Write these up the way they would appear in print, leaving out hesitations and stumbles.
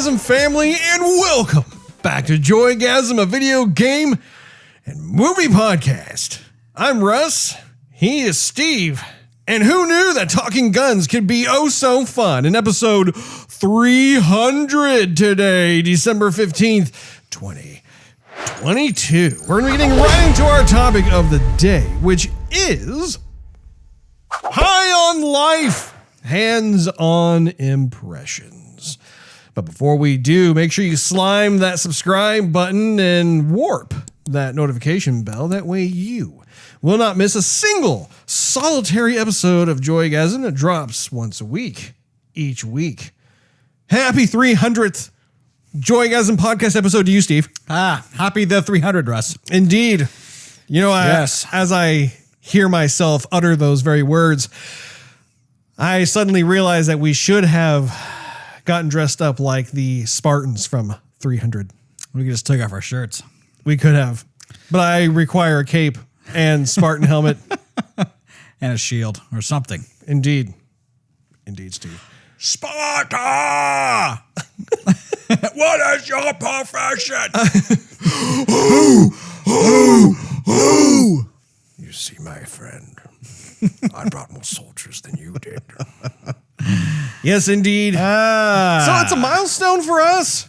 Joygasm family, and welcome back to Joygasm, a video game and movie podcast. I'm Russ, he is Steve, and who knew that talking guns could be oh so fun? In episode 300 today, December 15th, 2022. We're going to be getting right into our topic of the day, which is High on Life, hands-on impressions. But before we do, make sure you slime that subscribe button and warp that notification bell. That way you will not miss a single solitary episode of Joygasm that drops once a week, each week. Happy 300th Joygasm podcast episode to you, Steve. Happy the 300, Russ. Indeed. You know, Yes. as I hear myself utter those very words, I suddenly realized that we should have gotten dressed up like the Spartans from 300. We just took off our shirts. We could have, but I require a cape and Spartan helmet. And a shield or something. Indeed. Indeed, Steve. Sparta! What is your profession? Who? You see, my friend, I brought more soldiers than you did. Yes, indeed. So it's a milestone for us.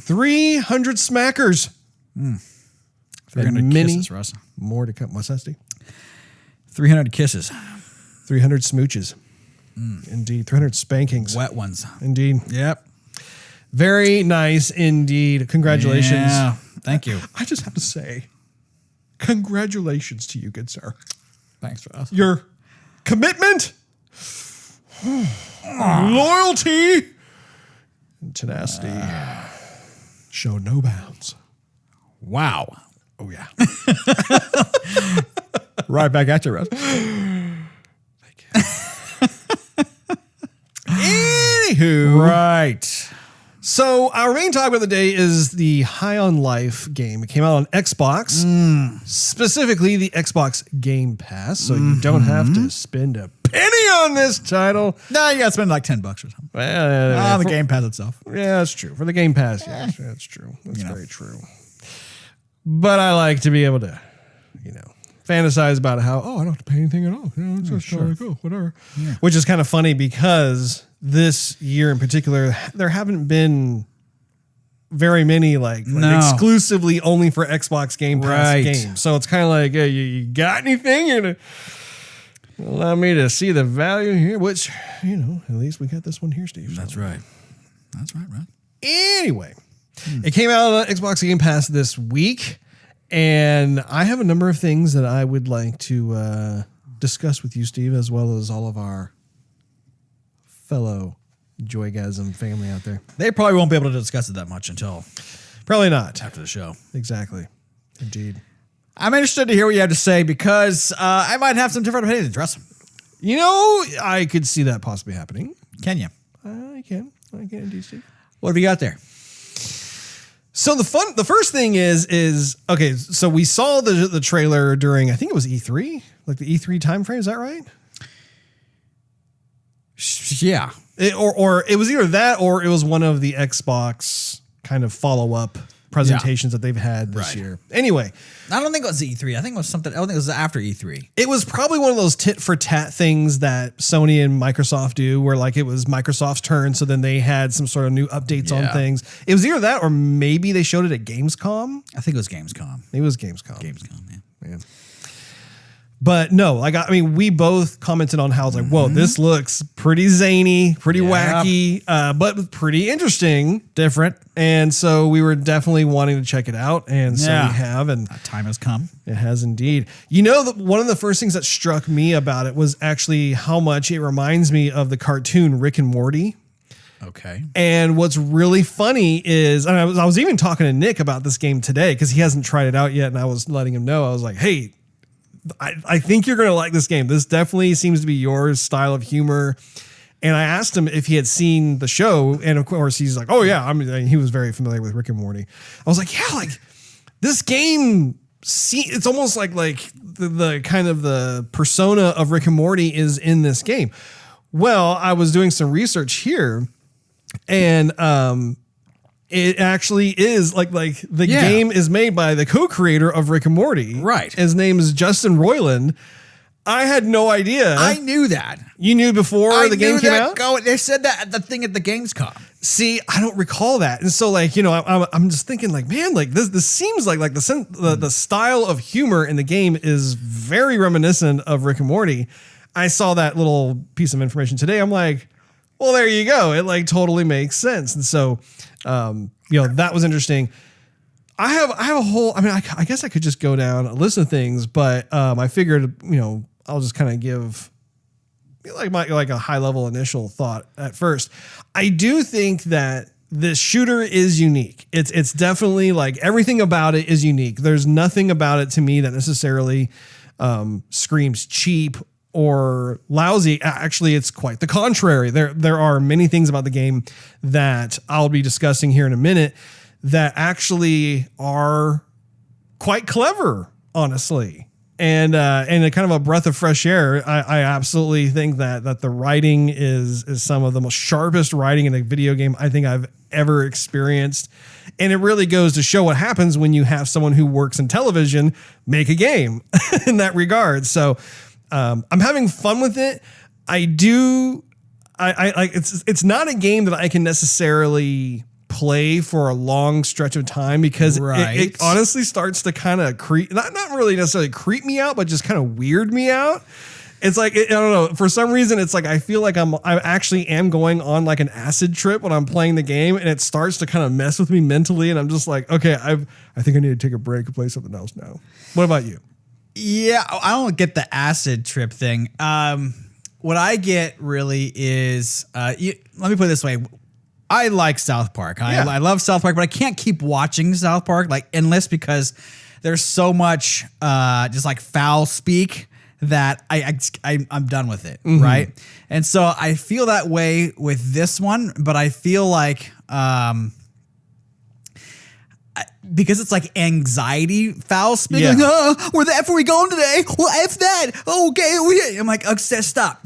300 smackers. 300 and many kisses, Russ. more to come. What's that, Steve? 300 kisses. 300 smooches. Indeed. 300 spankings. Wet ones. Indeed. Yep. Very nice indeed. Congratulations. Yeah. Thank you. I just have to say, congratulations to you, good sir. Thanks, Russ. Your commitment, loyalty, and tenacity show no bounds. Wow. Oh, yeah. Right back at you, Russ. Anywho. Right. So our main topic of the day is the High on Life game. It came out on Xbox, specifically the Xbox Game Pass, so you don't have to spend a penny on this title. No, you got to spend like $10 or something. Well, The Game Pass itself. yeah, that's true. For the Game Pass, yes, that's true. That's very true. But I like to be able to, fantasize about how, I don't have to pay anything at all. It's just whatever. Yeah. Which is kind of funny because this year in particular, there haven't been very many like exclusively only for Xbox Game Pass games. So it's kind of like, hey, you got anything? You allow me to see the value here, which, at least we got this one here, Steve. That's right. That's right, right. Anyway, it came out on Xbox Game Pass this week. And I have a number of things that I would like to discuss with you, Steve, as well as all of our fellow Joygasm family out there. They probably won't be able to discuss it that much until Probably not. after the show. Exactly. Indeed. I'm interested to hear what you have to say because I might have some different opinions. Russ, I could see that possibly happening. can you? I can indeed, Steve. What have you got there? So the first thing is okay. So we saw the trailer during, I think it was E3, like the E3 time frame. Is that right? Yeah. Or it was either that or it was one of the Xbox kind of follow-up presentations that they've had this year. Anyway, I don't think it was E3. I think it was something. I don't think it was after E3. it was probably one of those tit for tat things that Sony and Microsoft do where like it was Microsoft's turn. So then they had some sort of new updates on things. It was either that or maybe they showed it at Gamescom. I think it was Gamescom. It was Gamescom. Yeah. But no, we both commented on how it's like, whoa, this looks pretty zany, pretty wacky, but pretty interesting, different. And so we were definitely wanting to check it out. And so we have, and That time has come. it has indeed. One of the first things that struck me about it was actually how much it reminds me of the cartoon Rick and Morty. Okay. And what's really funny is, and I was even talking to Nick about this game today because he hasn't tried it out yet. And I was letting him know, I was like, hey, I think you're going to like this game. This definitely seems to be your style of humor. And I asked him if he had seen the show. And of course, he's like, oh, yeah. He was very familiar with Rick and Morty. I was like, yeah, like this game, it's almost like the kind of the persona of Rick and Morty is in this game. Well, I was doing some research here and it actually is like the game is made by the co-creator of Rick and Morty. Right. His name is Justin Roiland. I had no idea. I knew that. You knew before the game came out? They said that at the thing at the Gamescom. See, I don't recall that. And so like, I'm just thinking like, man, like this seems like the style of humor in the game is very reminiscent of Rick and Morty. I saw that little piece of information today. I'm like, well, there you go. It like totally makes sense. And so, that was interesting. I have a whole, I guess I could just go down a list of things, but I figured, I'll just kind of give like a high level initial thought at first. I do think that this shooter is unique. It's definitely like everything about it is unique. There's nothing about it to me that necessarily screams cheap or lousy. Actually, it's quite the contrary. There are many things about the game that I'll be discussing here in a minute that actually are quite clever, honestly. And a kind of a breath of fresh air. I absolutely think that the writing is some of the most sharpest writing in a video game I think I've ever experienced. And it really goes to show what happens when you have someone who works in television make a game in that regard. So I'm having fun with it. It's not a game that I can necessarily play for a long stretch of time because it honestly starts to kind of not really necessarily creep me out, but just kind of weird me out. It's like, I don't know, for some reason, it's like, I feel like I actually am going on like an acid trip when I'm playing the game, and it starts to kind of mess with me mentally. And I'm just like, okay, I think I need to take a break and play something else now. What about you? Yeah, I don't get the acid trip thing. What I get really is, let me put it this way. I like South Park. I love South Park, but I can't keep watching South Park like endless because there's so much just like foul speak that I'm done with it, right? And so I feel that way with this one, but I feel like because it's like anxiety foul speak, like, where the F are we going today? Well, F that. Oh, okay. I'm like, stop.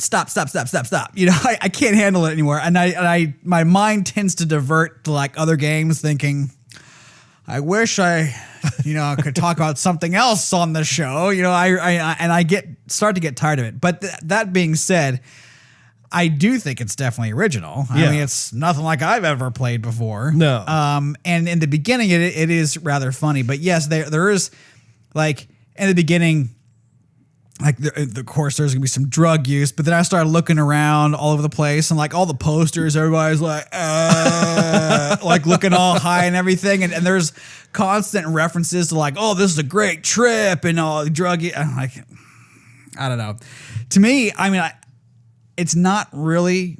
I can't handle it anymore. And my mind tends to divert to like other games thinking, I wish I could talk about something else on the show, I start to get tired of it. But that being said, I do think it's definitely original. I mean, it's nothing like I've ever played before. No. And in the beginning, it is rather funny. But yes, there is like in the beginning, like of course there's gonna be some drug use. But then I started looking around all over the place and like all the posters, everybody's like, like looking all high and everything. And there's constant references to like, oh, this is a great trip and all drug. I'm like, I don't know. To me, I mean, it's not really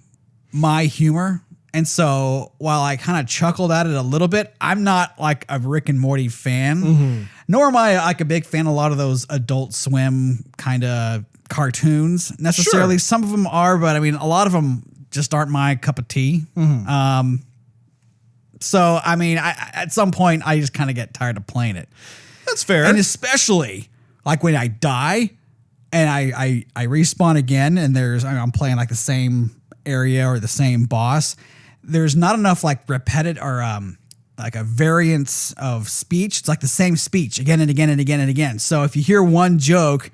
my humor. And so while I kind of chuckled at it a little bit, I'm not like a Rick and Morty fan, nor am I like a big fan of a lot of those Adult Swim kind of cartoons necessarily. Sure. Some of them are, but I mean, a lot of them just aren't my cup of tea. So, I mean, at some point I just kind of get tired of playing it. That's fair. And especially like when I die, and I respawn again, and I'm playing like the same area or the same boss. There's not enough like repetitive or like a variance of speech. It's like the same speech again and again and again and again. So if you hear one joke,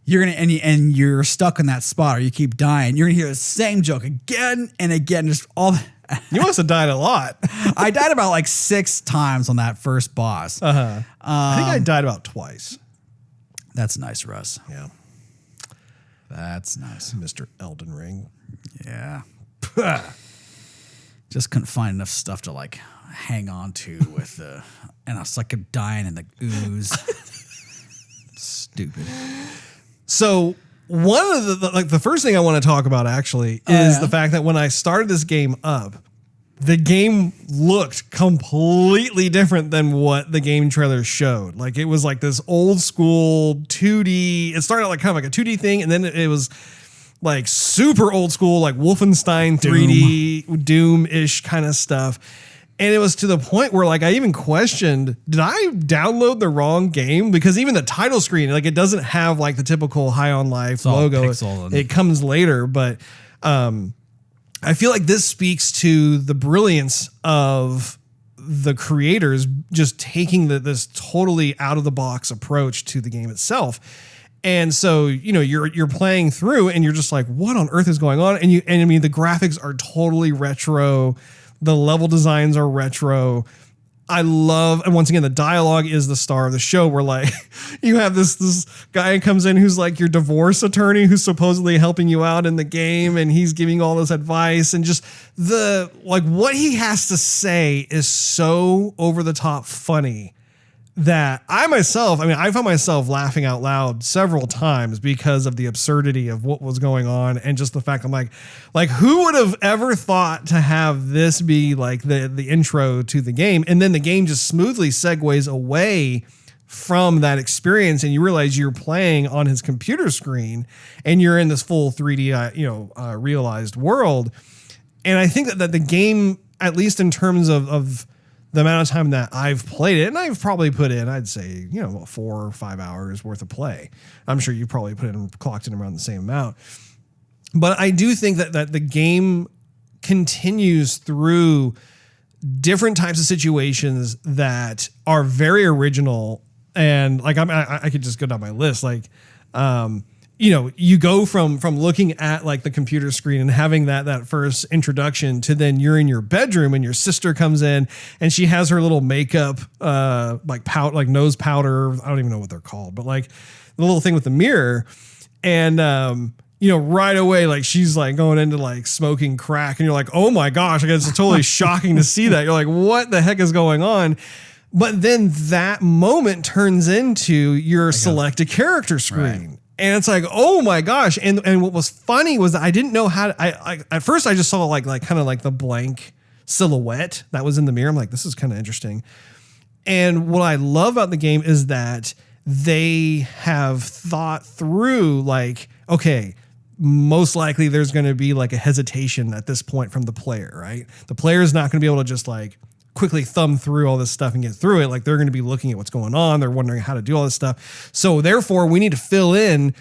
you're gonna and you're stuck in that spot, or you keep dying, you're gonna hear the same joke again and again. Just all. You must have died a lot. I died about like 6 times on that first boss. I think I died about twice. That's nice, Russ. Yeah. That's nice. Mr. Elden Ring. Yeah. Just couldn't find enough stuff to like hang on to with and I was like dying in the ooze. Stupid. So one of the first thing I want to talk about actually is the fact that when I started this game up, the game looked completely different than what the game trailer showed. Like it was like this old school 2D. It started like kind of like a 2D thing, and then it was like super old school, like Wolfenstein 3D, Doom-ish kind of stuff. And it was to the point where like I even questioned, did I download the wrong game? Because even the title screen, like it doesn't have like the typical High on Life logo. It comes later, but I feel like this speaks to the brilliance of the creators just taking this totally out of the box approach to the game itself. And so, you're playing through and you're just like, what on earth is going on? And I mean, the graphics are totally retro. The level designs are retro. I love, and once again, the dialogue is the star of the show, where like you have this guy who comes in who's like your divorce attorney who's supposedly helping you out in the game, and he's giving you all this advice, and just what he has to say is so over the top funny that I found myself laughing out loud several times because of the absurdity of what was going on, and just the fact I'm like who would have ever thought to have this be like the intro to the game, and then the game just smoothly segues away from that experience, and you realize you're playing on his computer screen and you're in this full 3D realized world. And I think that the game, at least in terms of the amount of time that I've played it, and I've probably put in, I'd say, 4 or 5 hours worth of play. I'm sure you probably clocked in around the same amount. But I do think that the game continues through different types of situations that are very original. And like, I could just go down my list. Like, you go from looking at like the computer screen and having that first introduction to then you're in your bedroom and your sister comes in and she has her little makeup, like nose powder. I don't even know what they're called, but like the little thing with the mirror. And, right away, like she's like going into like smoking crack, and you're like, oh my gosh, like it's totally shocking to see that. You're like, what the heck is going on? But then that moment turns into your select a character screen. Right. And it's like, oh my gosh. And what was funny was that I didn't know how to, at first I just saw like kind of like the blank silhouette that was in the mirror. I'm like, this is kind of interesting. And what I love about the game is that they have thought through like, okay, most likely there's going to be like a hesitation at this point from the player, right? The player is not going to be able to just like quickly thumb through all this stuff and get through it. Like they're going to be looking at what's going on. They're wondering how to do all this stuff. So therefore we need to fill in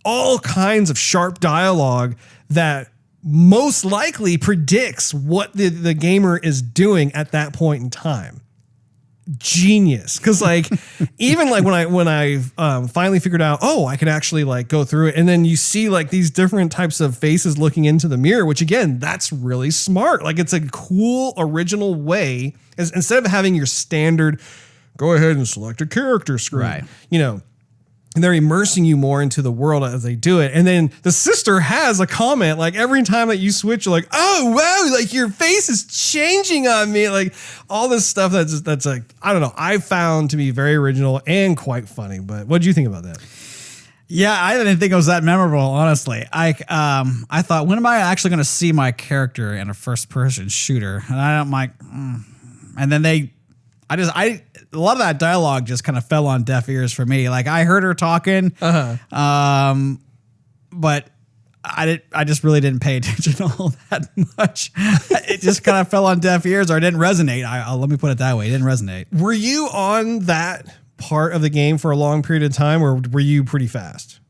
all kinds of sharp dialogue that most likely predicts what the gamer is doing at that point in time. Genius. Cause like, even like when I finally figured out, I could actually like go through it. And then you see like these different types of faces looking into the mirror, which again, that's really smart. Like it's a cool original way, instead of having your standard, go ahead and select a character screen, right. And they're immersing you more into the world as they do it. And then the sister has a comment, like every time that you switch, you're like, oh, wow, like your face is changing on me. Like all this stuff that's like, I don't know, I found to be very original and quite funny. But what did you think about that? Yeah, I didn't think it was that memorable, honestly. I thought, when am I actually going to see my character in a first person shooter? And I'm like, and then a lot of that dialogue just kind of fell on deaf ears for me. Like I heard her talking, but I just really didn't pay attention all that much. It just kind of fell on deaf ears, or it didn't resonate. Let me put it that way. It didn't resonate. Were you on that part of the game for a long period of time, or were you pretty fast?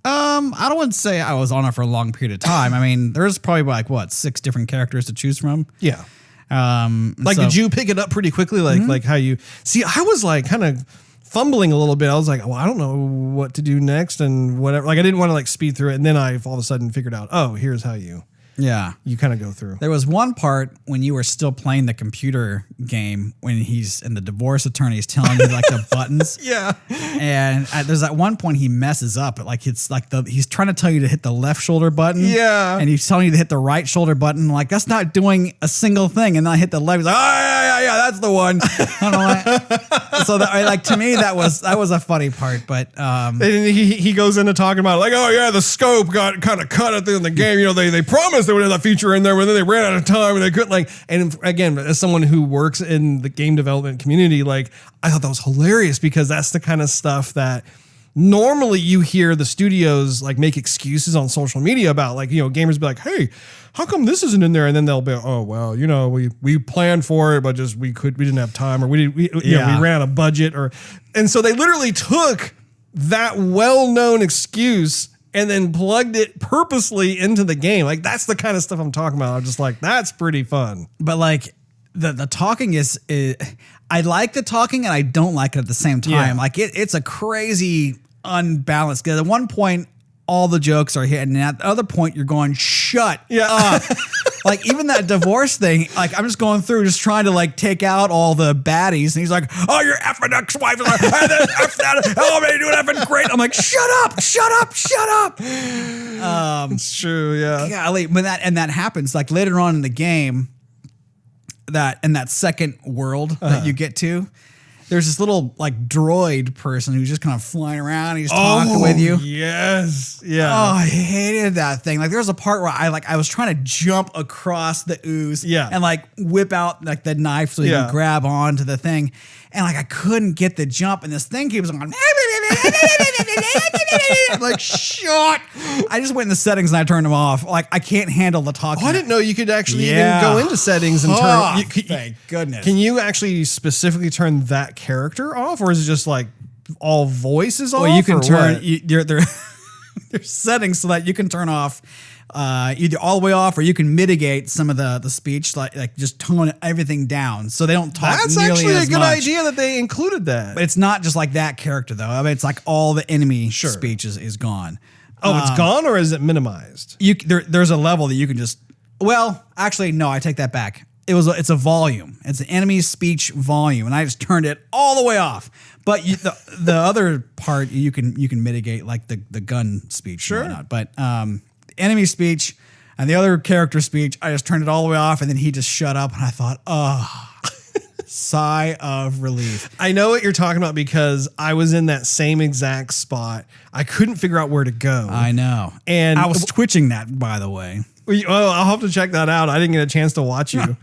I don't want to say I was on it for a long period of time. I mean, there's probably like 6 different characters to choose from. Yeah. Did you pick it up pretty quickly? Like how you see, I was like kind of fumbling a little bit. I was like, well, I don't know what to do next and whatever. Like I didn't want to like speed through it. And then I all of a sudden figured out, here's how you kind of go through. There was one part when you were still playing the computer game, when he's in the divorce attorney is telling you like the buttons. Yeah. And there's that one point he messes up. Like it's like he's trying to tell you to hit the left shoulder button. Yeah. And he's telling you to hit the right shoulder button. Like that's not doing a single thing. And then I hit the left. He's like, yeah, that's the one. I don't know why. So to me, that was a funny part. But and he goes into talking about like, the scope got kind of cut at the end of the game. They promised they would have that feature in there, but then they ran out of time and they couldn't and again, as someone who works in the game development community, like I thought that was hilarious, because that's the kind of stuff that normally you hear the studios like make excuses on social media about, like, gamers be like, hey, how come this isn't in there? And then they'll be, oh, well, we planned for it, but just, we didn't have time, or we ran out of budget, and so they literally took that well-known excuse and then plugged it purposely into the game. Like that's the kind of stuff I'm talking about. I'm just like, that's pretty fun. But like the talking is I like the talking and I don't like it at the same time. Yeah. Like it's a crazy unbalanced. At one point, all the jokes are hitting, and at the other point, you're going, shut up. Like even that divorce thing, like I'm just going through, just trying to like take out all the baddies, and he's like, "Oh, your effing ex-wife is like, F that. Oh, man, you're doing effing great." I'm like, "Shut up, shut up, shut up." It's true, yeah. Golly, when that happens, like later on in the game, that in that second world that you get to, there's this little like droid person who's just kind of flying around. He's talking with you. Yes. Yeah. Oh, I hated that thing. Like there was a part where I was trying to jump across the ooze and like whip out like the knife so you can grab onto the thing. And like I couldn't get the jump, and this thing keeps going. I'm like, shut. I just went in the settings and I turned them off. Like I can't handle the talking. Oh, I didn't know you could actually even go into settings and turn. Thank goodness. Can you actually specifically turn that character off, or is it just like all voices off? Well, you can turn there's settings so that you can turn off either all the way off, or you can mitigate some of the speech, like just tone everything down so they don't talk. That's nearly actually a as good much. idea that they included that. But it's not just like that character though. I mean, it's like all the enemy speech is gone. Oh, it's gone, or is it minimized? There's a level that you can just. Well, actually, no. I take that back. It's a volume. It's an enemy speech volume, and I just turned it all the way off. But the other part you can mitigate, like the gun speech, Sure. and whatnot. But enemy speech and the other character speech, I just turned it all the way off, and then he just shut up, and I thought, oh. Sigh of relief. I know what you're talking about because I was in that same exact spot. I couldn't figure out where to go. I know. And I was twitching that, by the way. Oh, I'll have to check that out. I didn't get a chance to watch you.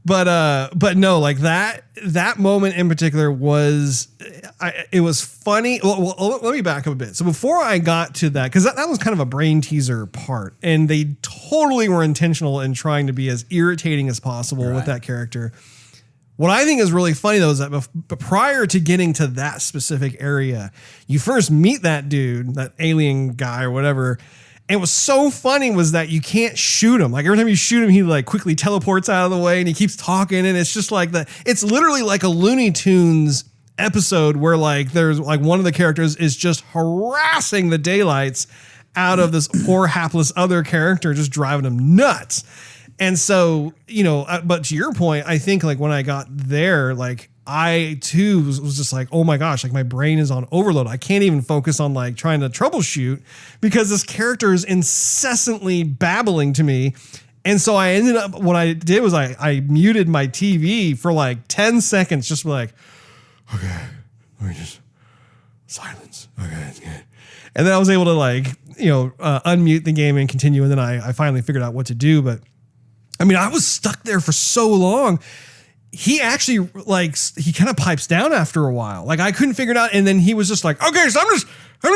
But no, like that moment in particular was, it was funny. Well, let me back up a bit. So before I got to that, because that was kind of a brain teaser part, and they totally were intentional in trying to be as irritating as possible with that character. What I think is really funny though is that prior to getting to that specific area, you first meet that dude, that alien guy or whatever. And what's so funny was that you can't shoot him. Like every time you shoot him, he like quickly teleports out of the way and he keeps talking. And it's just like it's literally like a Looney Tunes episode where like there's like one of the characters is just harassing the daylights out of this poor hapless other character, just driving him nuts. And so, but to your point, I think like when I got there, like I too was just like, oh my gosh, like my brain is on overload. I can't even focus on like trying to troubleshoot because this character is incessantly babbling to me. And so I ended up, what I did was I muted my TV for like 10 seconds, just like, okay, let me just silence. Okay, that's good. And then I was able to like, unmute the game and continue. And then I finally figured out what to do. But I mean, I was stuck there for so long. He actually he kind of pipes down after a while. Like I couldn't figure it out. And then he was just like, okay, so I'm just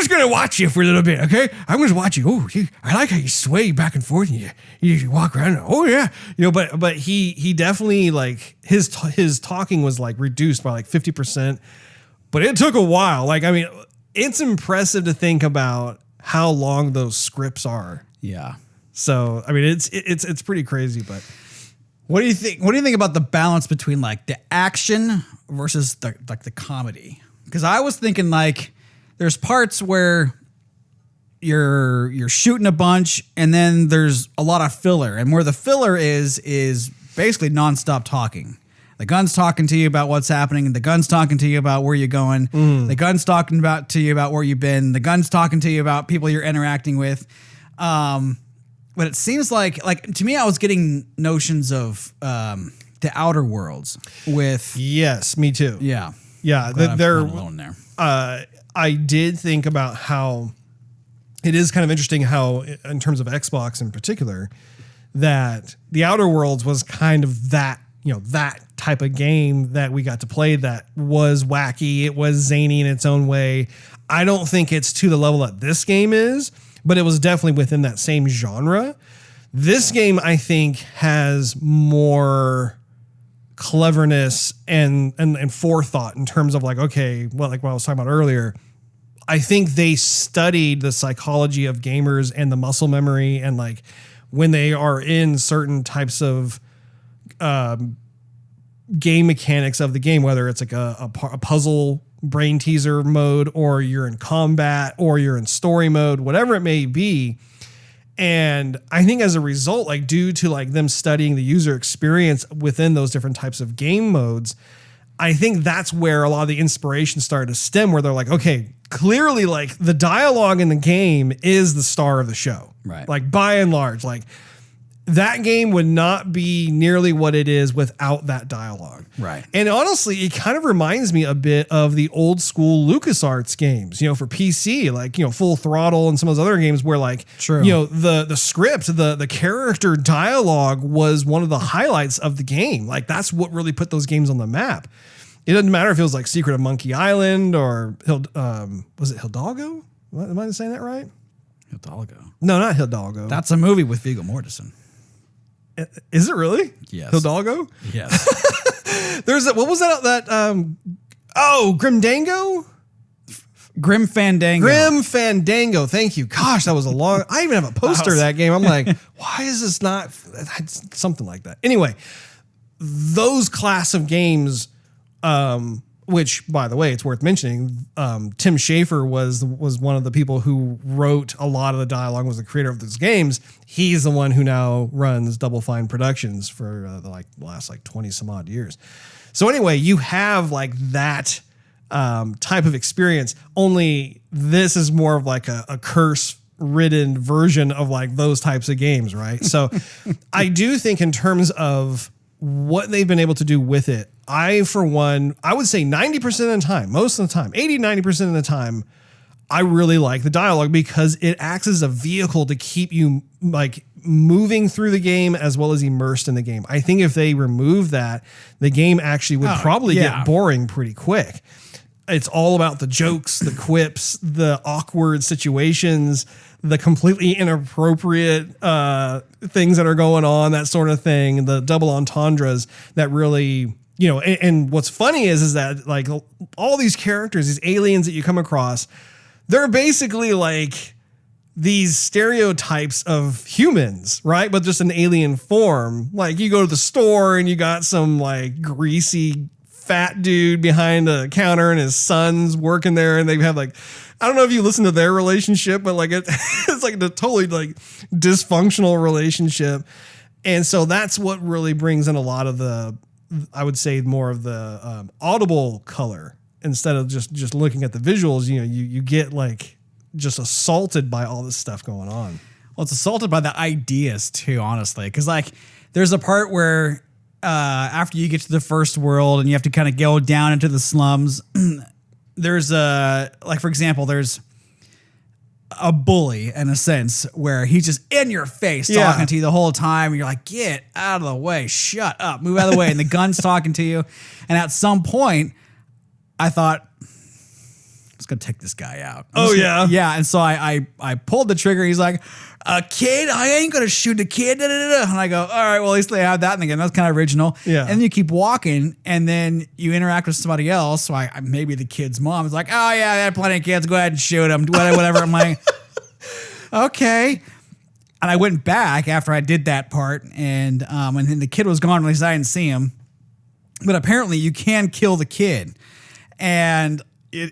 going to watch you for a little bit. Okay. I'm going to watch you. Oh, I like how you sway back and forth and you walk around. Oh yeah. But he definitely like his talking was like reduced by like 50%, but it took a while. Like, I mean, it's impressive to think about how long those scripts are. Yeah. So, I mean, it's pretty crazy, but what do you think? What do you think about the balance between like the action versus the comedy? Because I was thinking like there's parts where you're shooting a bunch, and then there's a lot of filler, and where the filler is basically nonstop talking. The gun's talking to you about what's happening, and the gun's talking to you about where you're going. The gun's talking to you about where you've been. The gun's talking to you about people you're interacting with. But it seems like to me, I was getting notions of the Outer Worlds with. Yes, me too. Yeah. They're alone there. I did think about how it is kind of interesting how, in terms of Xbox in particular, that the Outer Worlds was kind of that type of game that we got to play that was wacky. It was zany in its own way. I don't think it's to the level that this game is, but it was definitely within that same genre. This game, I think, has more cleverness and forethought in terms of like, okay, well, like what I was talking about earlier, I think they studied the psychology of gamers and the muscle memory, and like when they are in certain types of game mechanics of the game, whether it's like a puzzle brain teaser mode, or you're in combat, or you're in story mode, whatever it may be. And I think as a result, like due to like them studying the user experience within those different types of game modes, I think that's where a lot of the inspiration started to stem, where they're like, okay, clearly like the dialogue in the game is the star of the show. Right. Like by and large, like that game would not be nearly what it is without that dialogue. Right. And honestly, it kind of reminds me a bit of the old school LucasArts games, you know, for PC, like, you know, Full Throttle and some of those other games where like, True. you know, the script, the character dialogue was one of the highlights of the game. Like that's what really put those games on the map. It doesn't matter if it was like Secret of Monkey Island or was it Hidalgo? Am I saying that right? Hidalgo. No, not Hidalgo. That's a movie with Viggo Mortensen. Is it really? Yes. Hidalgo? Yes. There's what was that Grim Dango? Grim Fandango. Grim Fandango. Thank you. Gosh, that was a long. I even have a poster of that game. I'm like, why is this not something like that? Anyway, those class of games, which by the way, it's worth mentioning. Tim Schafer was one of the people who wrote a lot of the dialogue, was the creator of those games. He's the one who now runs Double Fine Productions for the last 20 some odd years. So anyway, you have like that type of experience, only this is more of like a curse ridden version of like those types of games, right? So I do think in terms of what they've been able to do with it, for one, I would say 90% of the time, most of the time, 80-90% of the time, I really like the dialogue because it acts as a vehicle to keep you like moving through the game as well as immersed in the game. I think if they remove that, the game actually would probably get boring pretty quick. It's all about the jokes, the quips, the awkward situations, the completely inappropriate things that are going on, that sort of thing, the double entendres that really, you know, and what's funny is that like all these characters, these aliens that you come across, they're basically like these stereotypes of humans, right? But just an alien form. Like you go to the store and you got some like greasy fat dude behind a counter and his son's working there, and they have like, I don't know if you listen to their relationship, but like it's like a totally like dysfunctional relationship. And so that's what really brings in a lot of the, I would say more of the audible color instead of just looking at the visuals. You know, you get like just assaulted by all this stuff going on. Well, it's assaulted by the ideas too, honestly. Cause like there's a part where after you get to the first world and you have to kind of go down into the slums, there's like, for example, there's a bully in a sense where he's just in your face talking to you the whole time. And you're like, get out of the way, shut up, move out of the way. And the gun's talking to you. And at some point I thought, I'm just going to take this guy out. Yeah. And so I pulled the trigger. He's like, a kid? I ain't going to shoot a kid. Da, da, da. And I go, all right, well, at least they have that. And again, that's kind of original. Yeah. And then you keep walking and then you interact with somebody else. So I maybe the kid's mom is like, oh yeah, I had plenty of kids. Go ahead and shoot them. Whatever. I'm like, okay. And I went back after I did that part and then the kid was gone. At least I didn't see him. But apparently you can kill the kid. And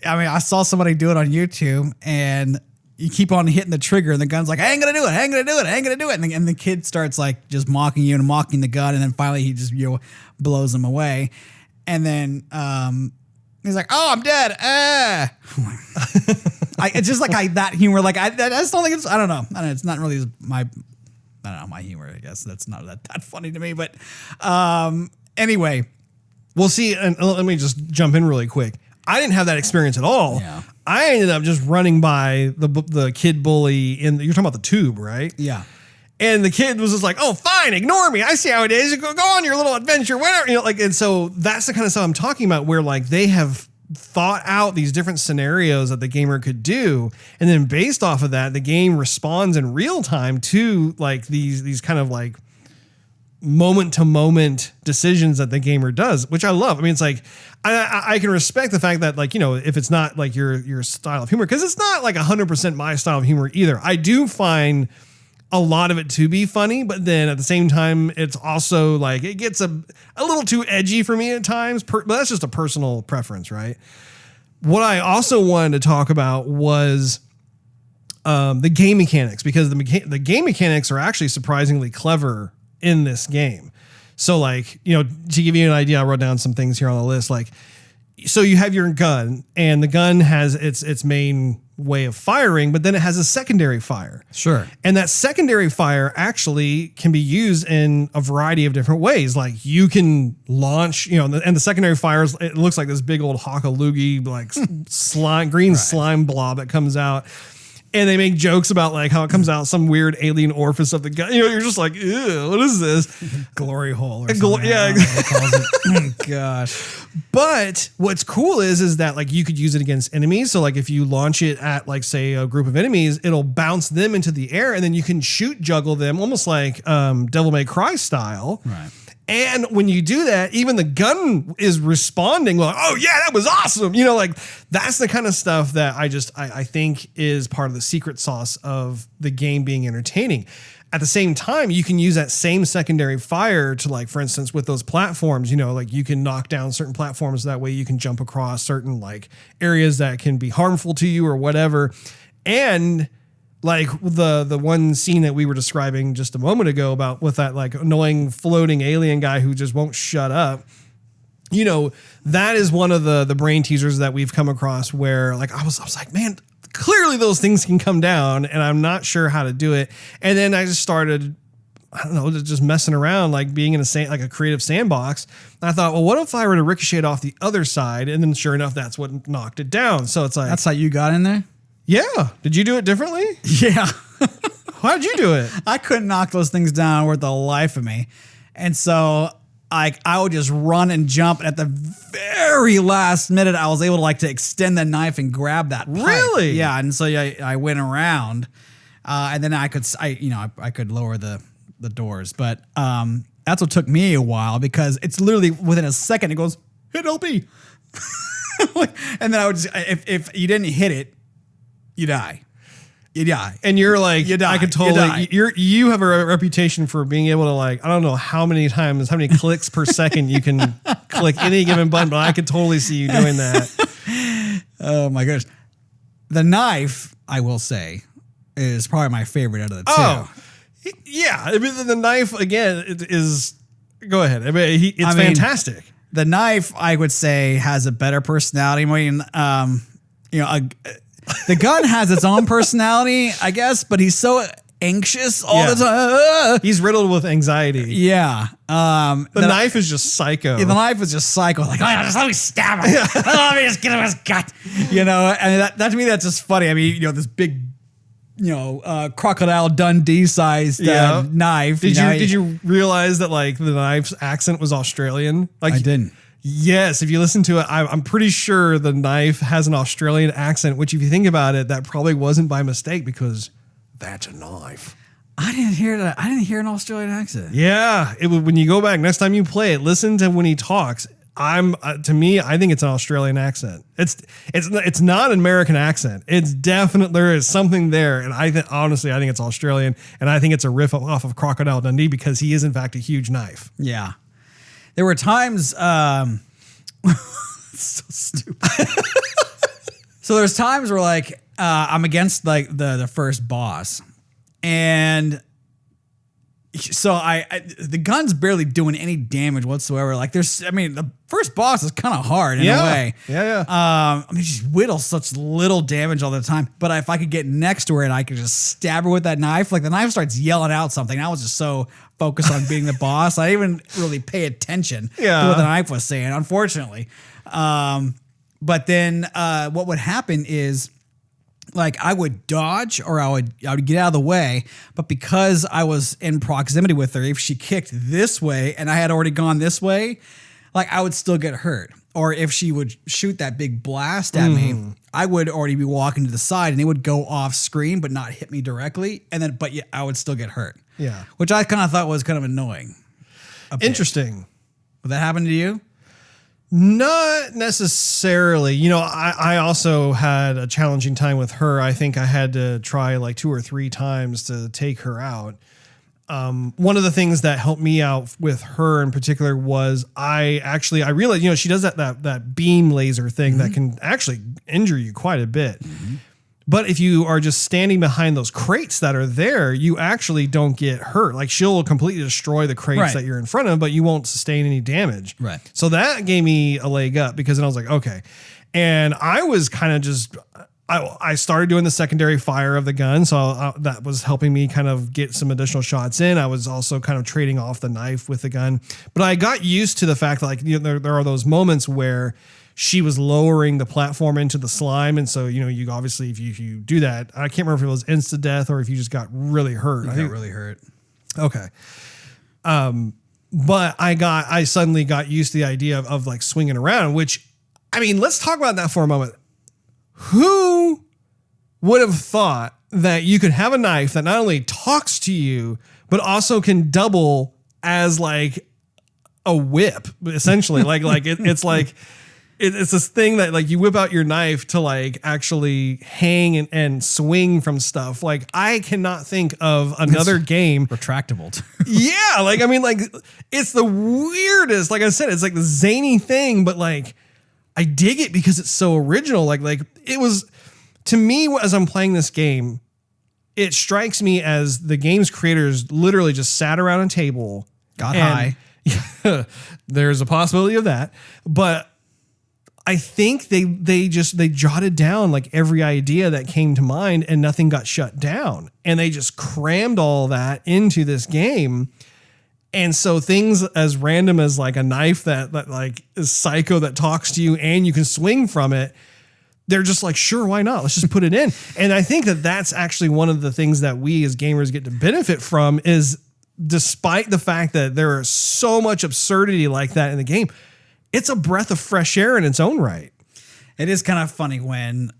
I saw somebody do it on YouTube and you keep on hitting the trigger and the gun's like, I ain't gonna do it. And the kid starts like just mocking you and mocking the gun. And then finally he just, blows him away. And then he's like, oh, I'm dead. It's just like that humor. Like I just don't think it's, I don't know. It's not really my humor. I guess that's not that funny to me. But anyway. Well, see, and let me just jump in really quick. I didn't have that experience at all. Yeah. I ended up just running by the kid bully you're talking about the tube, right? Yeah. And the kid was just like, oh, fine, ignore me. I see how it is. Go on your little adventure, whatever. And so that's the kind of stuff I'm talking about where like they have thought out these different scenarios that the gamer could do. And then based off of that, the game responds in real time to like these kind of like moment to moment decisions that the gamer does, which I love. I mean, it's like, I can respect the fact that like, if it's not like your style of humor, cause it's not like 100% my style of humor either. I do find a lot of it to be funny, but then at the same time, it's also like it gets a little too edgy for me at times. But that's just a personal preference, right? What I also wanted to talk about was the game mechanics, because the game mechanics are actually surprisingly clever in this game. So like, to give you an idea, I wrote down some things here on the list. Like, so you have your gun, and the gun has its main way of firing, but then it has a secondary fire. Sure. And that secondary fire actually can be used in a variety of different ways. Like you can launch, and the secondary fires, it looks like this big old hockaloogie, like slime, green slime blob that comes out. And they make jokes about like how it comes out some weird alien orifice of the gun. You're just like, ew, what is this? Glory hole or something. Yeah. Gosh. But what's cool is that like you could use it against enemies. So like if you launch it at like say a group of enemies, it'll bounce them into the air, and then you can shoot juggle them almost like Devil May Cry style. Right. And when you do that, even the gun is responding like, oh yeah, that was awesome. Like that's the kind of stuff that I think is part of the secret sauce of the game being entertaining. At the same time, you can use that same secondary fire to, like, for instance, with those platforms, like you can knock down certain platforms. That way you can jump across certain like areas that can be harmful to you or whatever. And like the one scene that we were describing just a moment ago about with that like annoying floating alien guy who just won't shut up. That is one of the brain teasers that we've come across where like I was like, man, clearly those things can come down, and I'm not sure how to do it. And then I just started, I don't know, just messing around, like being in a creative sandbox. And I thought, well, what if I were to ricochet it off the other side? And then sure enough, that's what knocked it down. So it's like, that's how you got in there? Yeah. Did you do it differently? Yeah. How did you do it? I couldn't knock those things down worth the life of me. And so I would just run and jump. And at the very last minute, I was able to extend the knife and grab that pipe. Really? Yeah. And so I went around, and then I could lower the doors. But that's what took me a while, because it's literally within a second, it goes, hit LB. And then I would just, if you didn't hit it, you die. You die. And you're like, you die. I could totally, you have a reputation for being able to I don't know how many clicks per second you can click any given button, but I could totally see you doing that. Oh my gosh. The knife, I will say, is probably my favorite out of the two. Oh, yeah. I mean, the knife, again, it is, go ahead. I mean, it's fantastic. The knife, I would say, has a better personality. The gun has its own personality, I guess, but he's so anxious all the time. He's riddled with anxiety. Yeah. The knife is just psycho. Yeah, the knife is just psycho. Like, just let me stab him. Let me just get him his gut. And that to me, that's just funny. I mean, this big, Crocodile Dundee sized knife. Did you realize that the knife's accent was Australian? I didn't. Yes, if you listen to it, I'm pretty sure the knife has an Australian accent, which if you think about it, that probably wasn't by mistake, because that's a knife. I didn't hear that. I didn't hear an Australian accent. Yeah, when you go back next time you play it, listen to when he talks. To me, I think it's an Australian accent. It's not an American accent. It's definitely, there is something there, and honestly I think it's Australian, and I think it's a riff off of Crocodile Dundee, because he is in fact a huge knife. Yeah. There were times, so stupid. So there's times where I'm against the first boss, and so the gun's barely doing any damage whatsoever. The first boss is kind of hard in a way. Yeah. She whittles such little damage all the time. But if I could get next to her and I could just stab her with that knife, the knife starts yelling out something. I was just so focused on being the boss, I didn't even really pay attention to what the knife was saying, unfortunately. But then what would happen is, I would dodge, or I would get out of the way, but because I was in proximity with her, if she kicked this way and I had already gone this way, I would still get hurt. Or if she would shoot that big blast at me, I would already be walking to the side and it would go off screen but not hit me directly, but I would still get hurt. Yeah, which I kind of thought was kind of annoying. Interesting. Would that happen to you? Not necessarily. You know, I also had a challenging time with her. I think I had to try like 2 or 3 times to take her out. One of the things that helped me out with her in particular was I realized, you know, she does that beam laser thing that can actually injure you quite a bit. But if you are just standing behind those crates that are there, you actually don't get hurt. Like she'll completely destroy the crates that you're in front of, but you won't sustain any damage. Right. So that gave me a leg up because then I was like, okay. And I was kind of just, I started doing the secondary fire of the gun. So that was helping me kind of get some additional shots in. I was also kind of trading off the knife with the gun. But I got used to the fact that like, you know, there are those moments where she was lowering the platform into the slime. And so, you know, you obviously, if you do that, I can't remember if it was insta death or if you just got really hurt. I got really hurt. Okay. But I suddenly got used to the idea of like swinging around, which, I mean, let's talk about that for a moment. Who would have thought that you could have a knife that not only talks to you, but also can double as like a whip, essentially? It's like, it's this thing that like you whip out your knife to like actually hang and swing from stuff. Like I cannot think of another game. Retractable. Yeah. Like, I mean, like it's the weirdest, like I said, it's like the zany thing, but like I dig it because it's so original. Like it was to me as I'm playing this game, it strikes me as the game's creators literally just sat around a table. Got high. There's a possibility of that, but I think they jotted down like every idea that came to mind and nothing got shut down. And they just crammed all that into this game. And so things as random as like a knife that like is psycho that talks to you and you can swing from it, they're just like, sure, why not? Let's just put it in. And I think that that's actually one of the things that we as gamers get to benefit from is despite the fact that there is so much absurdity like that in the game, it's a breath of fresh air in its own right. It is kind of funny when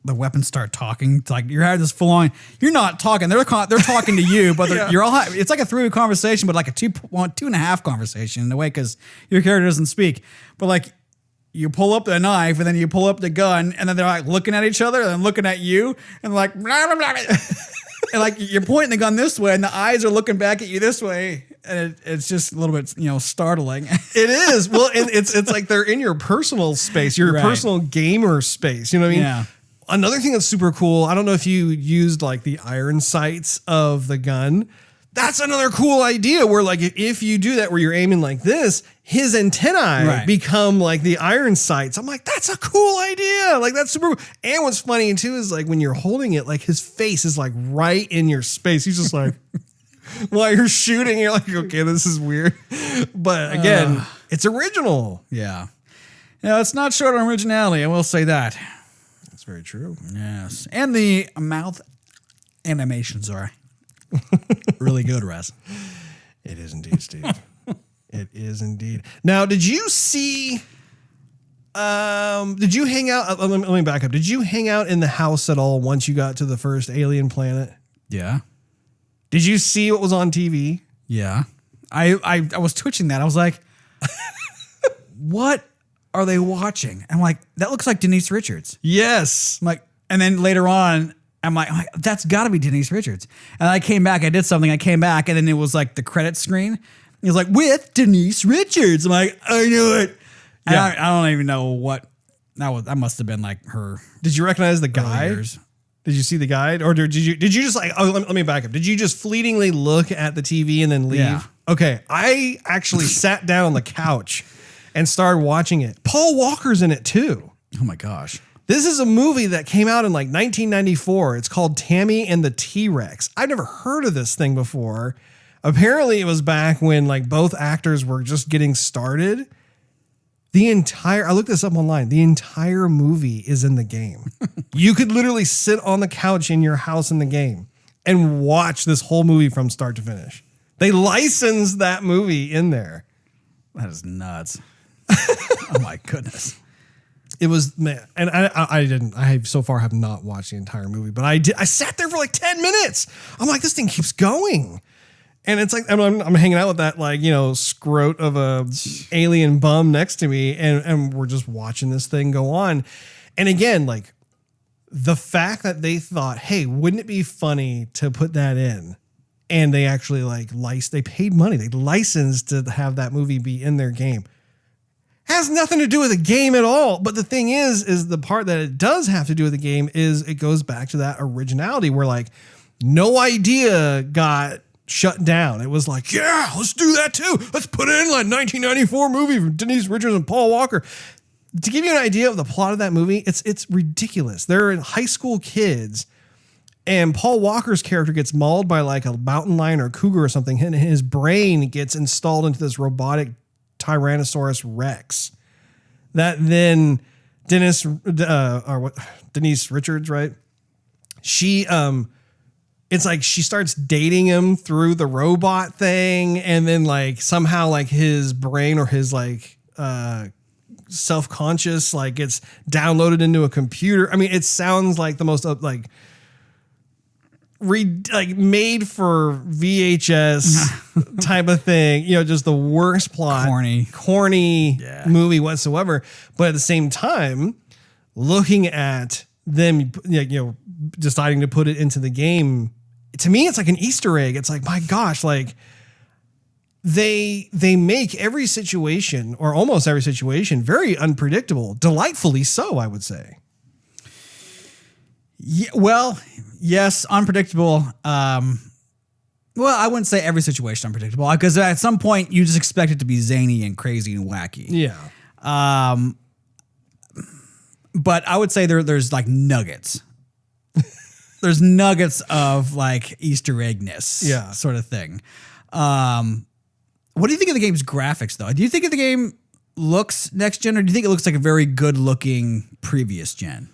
the weapons start talking. It's like you're having this full on. You're not talking. They're talking to you, but you're all. It's like a 3-way conversation, but like a 2.5 conversation in a way because your character doesn't speak. But like you pull up the knife and then you pull up the gun and then they're like looking at each other and then looking at you and like blah, blah, blah. And like you're pointing the gun this way and the eyes are looking back at you this way. And it's just a little bit, you know, startling. It is. Well, and it's like they're in your personal space, your personal gamer space. You know what I mean? Yeah. Another thing that's super cool. I don't know if you used like the iron sights of the gun. That's another cool idea where like if you do that where you're aiming like this, his antennae become like the iron sights. I'm like, that's a cool idea. Like that's super cool. And what's funny too is like when you're holding it, like his face is like right in your space. He's just like, while you're shooting, you're like, okay, this is weird. But again, it's original. Yeah. Yeah, it's not short on originality. I will say that. That's very true. Yes. And the mouth animations are really good, Russ. It is indeed, Steve. It is indeed. Now, did you see, did you hang out, let me back up. Did you hang out in the house at all once you got to the first alien planet? Yeah. Did you see what was on TV? Yeah. I was twitching that. I was like, what are they watching? I'm like, that looks like Denise Richards. Yes. I'm like, and then later on, I'm like that's got to be Denise Richards. And I came back, I did something, I came back, and then it was like the credit screen. It was like, with Denise Richards. I'm like, I knew it. Yeah. And I don't even know what that must have been like her. Did you recognize the guy? Did you see the guide, or did you just like? Oh, let me back up. Did you just fleetingly look at the TV and then leave? Yeah. Okay, I actually sat down on the couch and started watching it. Paul Walker's in it too. Oh my gosh! This is a movie that came out in like 1994. It's called Tammy and the T-Rex. I've never heard of this thing before. Apparently, it was back when like both actors were just getting started. I looked this up online. The entire movie is in the game. You could literally sit on the couch in your house in the game and watch this whole movie from start to finish. They licensed that movie in there. That is nuts. Oh my goodness. It was, man, and I so far have not watched the entire movie, but I sat there for like 10 minutes. I'm like, this thing keeps going. And it's like, I'm hanging out with that, like, scrote of a alien bum next to me. And we're just watching this thing go on. And again, like the fact that they thought, hey, wouldn't it be funny to put that in? And they actually they paid money. They licensed to have that movie be in their game. Has nothing to do with the game at all. But the thing is the part that it does have to do with the game is it goes back to that originality where like no idea got shut down. It was like, yeah, let's do that too. Let's put in like 1994 movie from Denise Richards and Paul Walker. To give you an idea of the plot of that movie, it's ridiculous. They're high school kids, and Paul Walker's character gets mauled by like a mountain lion or cougar or something, and his brain gets installed into this robotic Tyrannosaurus Rex. That then Denise Richards, right? She it's like she starts dating him through the robot thing, and then like somehow like his brain or his like self-conscious like gets downloaded into a computer. I mean, it sounds like the most made for VHS type of thing, just the worst plot, corny movie whatsoever. But at the same time, looking at them, deciding to put it into the game, to me, it's like an Easter egg. It's like, my gosh, like they make every situation or almost every situation very unpredictable, delightfully so, I would say. Yeah, well, yes, unpredictable. Well, I wouldn't say every situation unpredictable because at some point you just expect it to be zany and crazy and wacky. Yeah. But I would say there's like nuggets. There's nuggets of like Easter eggness, sort of thing. What do you think of the game's graphics, though? Do you think the game looks next gen, or do you think it looks like a very good looking previous gen?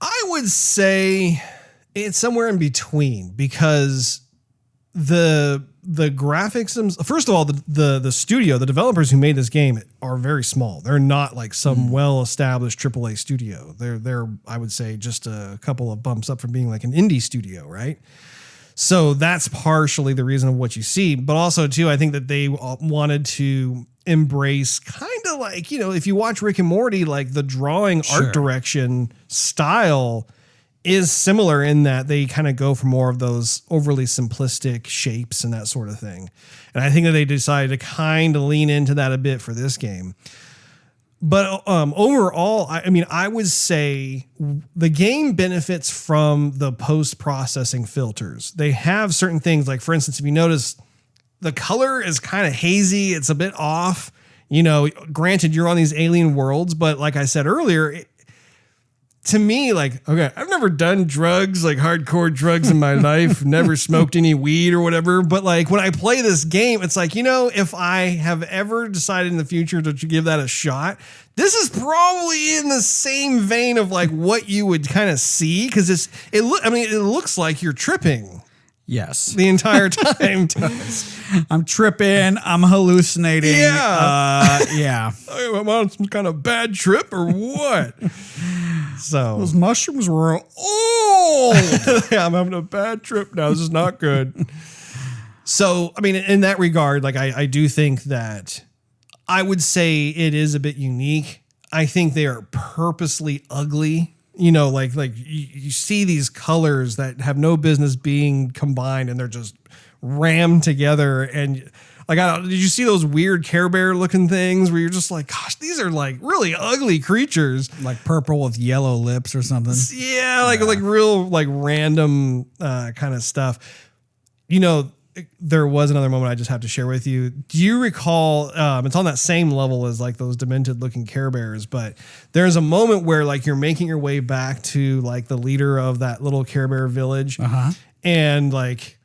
I would say it's somewhere in between because the graphics, first of all, the studio, the developers who made this game are very small. They're not like some well-established AAA studio. They're I would say just a couple of bumps up from being like an indie studio, right? So that's partially the reason of what you see, but also too, I think that they wanted to embrace kind of like, if you watch Rick and Morty, like the drawing art direction style is similar in that they kind of go for more of those overly simplistic shapes and that sort of thing. And I think that they decided to kind of lean into that a bit for this game. But overall, I would say the game benefits from the post-processing filters. They have certain things, like for instance, if you notice, the color is kind of hazy. It's a bit off. Granted, you're on these alien worlds, but like I said earlier, to me, like, okay, I've never done drugs, like hardcore drugs in my life, never smoked any weed or whatever. But like when I play this game, it's like, if I have ever decided in the future to give that a shot, this is probably in the same vein of like what you would kind of see. Cause it looks like you're tripping. Yes. The entire time. I'm tripping. I'm hallucinating. Yeah. Yeah. I'm on some kind of bad trip or what? So those mushrooms were old. Yeah, I'm having a bad trip now. This is not good. So, in that regard, like I do think that I would say it is a bit unique. I think they are purposely ugly. Like you see these colors that have no business being combined, and they're just rammed together. And like, did you see those weird Care Bear looking things where you're just like, gosh, these are like really ugly creatures, like purple with yellow lips or something. Yeah, like real like random kind of stuff. There was another moment I just have to share with you. Do you recall, it's on that same level as like those demented looking Care Bears, but there's a moment where like you're making your way back to like the leader of that little Care Bear village. And like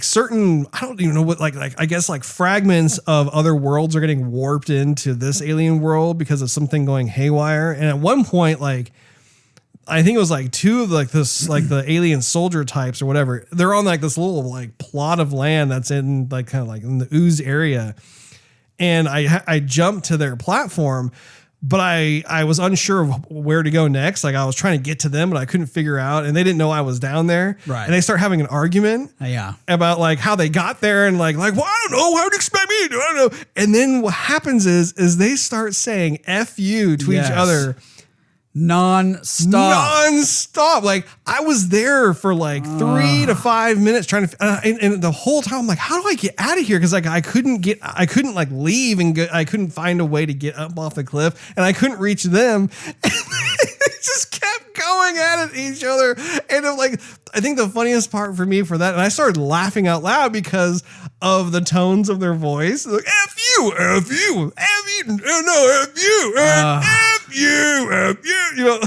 certain, I don't even know what, like I guess like fragments of other worlds are getting warped into this alien world because of something going haywire. And at one point, like, I think it was like two of like this, like the alien soldier types or whatever. They're on like this little like plot of land that's in like kind of like in the ooze area. And I jumped to their platform, but I was unsure of where to go next. Like I was trying to get to them, but I couldn't figure out, and they didn't know I was down there. Right. And they start having an argument about like how they got there and like, well, I don't know. How would you expect me to do? I don't know. And then what happens is they start saying F you to each other. Non-stop. Like I was there for like 3 to 5 minutes trying to, and the whole time I'm like, how do I get out of here? Cause like I couldn't like leave and I couldn't find a way to get up off the cliff and I couldn't reach them. It just kept going at each other. And I'm like, I think the funniest part for me for that, and I started laughing out loud because of the tones of their voice. Like, F you, F you, F you, no, F you, F you, F you, you know.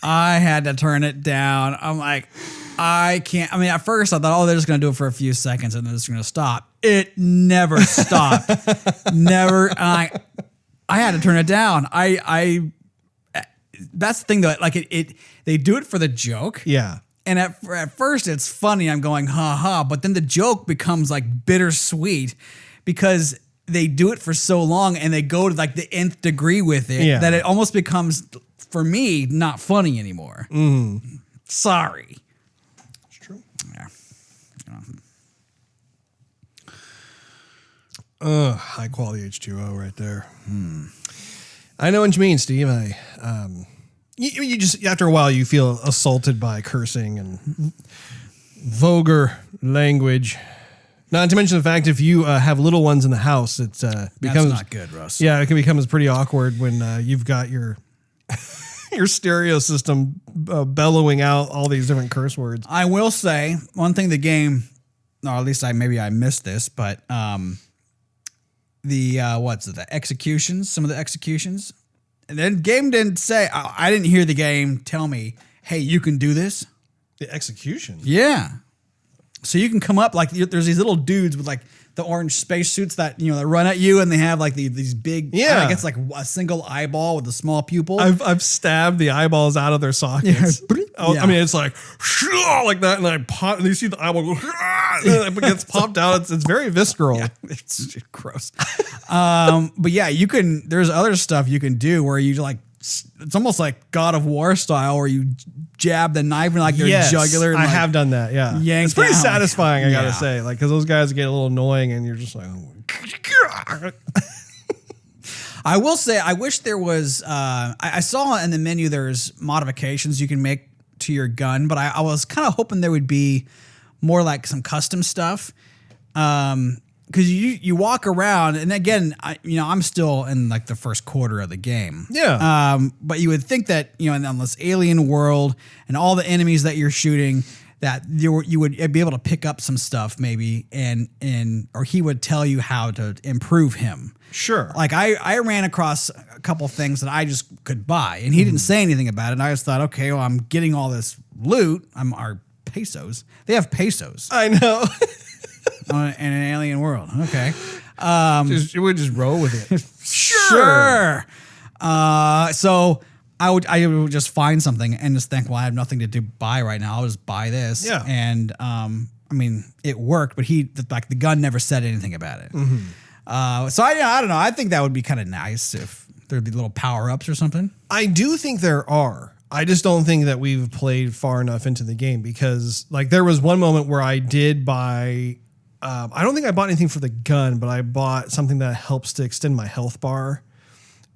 I had to turn it down. I'm like, I can't. I mean, at first I thought, they're just going to do it for a few seconds and then it's going to stop. It never stopped. Never. I had to turn it down. That's the thing though. Like they do it for the joke. Yeah. And at first it's funny. I'm going, ha ha. But then the joke becomes like bittersweet because they do it for so long and they go to like the nth degree with it that it almost becomes, for me, not funny anymore. Sorry. It's true. Yeah. High quality H2O right there. I know what you mean, Steve. You just, after a while, you feel assaulted by cursing and vulgar language. Not to mention the fact if you have little ones in the house, it becomes not good, Russ. Yeah, it can become pretty awkward when you've got your your stereo system bellowing out all these different curse words. I will say one thing: the game, or at least maybe I missed this, but the executions, some of the executions. And then game didn't say, I didn't hear the game tell me, hey, you can do this. The execution? Yeah. So you can come up, like there's these little dudes with like the orange spacesuits that, that run at you and they have like these big, I guess like a single eyeball with a small pupil. I've stabbed the eyeballs out of their sockets. I mean, it's like that, and I pop, and you see the eyeball go, and it gets popped out. It's very visceral. Yeah, it's gross. But yeah, there's other stuff you can do where you like, it's almost like God of War style where you jab the knife in like their jugular. And I have done that. Yeah. It's pretty satisfying. I gotta say, like, cause those guys get a little annoying and you're just like, I will say, I wish there was, I saw in the menu, there's modifications you can make to your gun, but I was kind of hoping there would be more like some custom stuff. Because you walk around, and again, I'm still in like the first quarter of the game. Yeah. But you would think that in this alien world and all the enemies that you're shooting, that you would be able to pick up some stuff maybe, or he would tell you how to improve him. Sure. Like I ran across a couple things that I just could buy, and he didn't say anything about it. And I just thought, okay, well, I'm getting all this loot. Our pesos. They have pesos. I know. In an alien world. Okay. You would just roll with it. Sure. So I would just find something and just think, well, I have nothing to buy right now. I'll just buy this. Yeah. And I mean, it worked, but the gun never said anything about it. So I don't know. I think that would be kind of nice if there'd be little power-ups or something. I do think there are. I just don't think that we've played far enough into the game because like there was one moment where I did buy, I don't think I bought anything for the gun, but I bought something that helps to extend my health bar.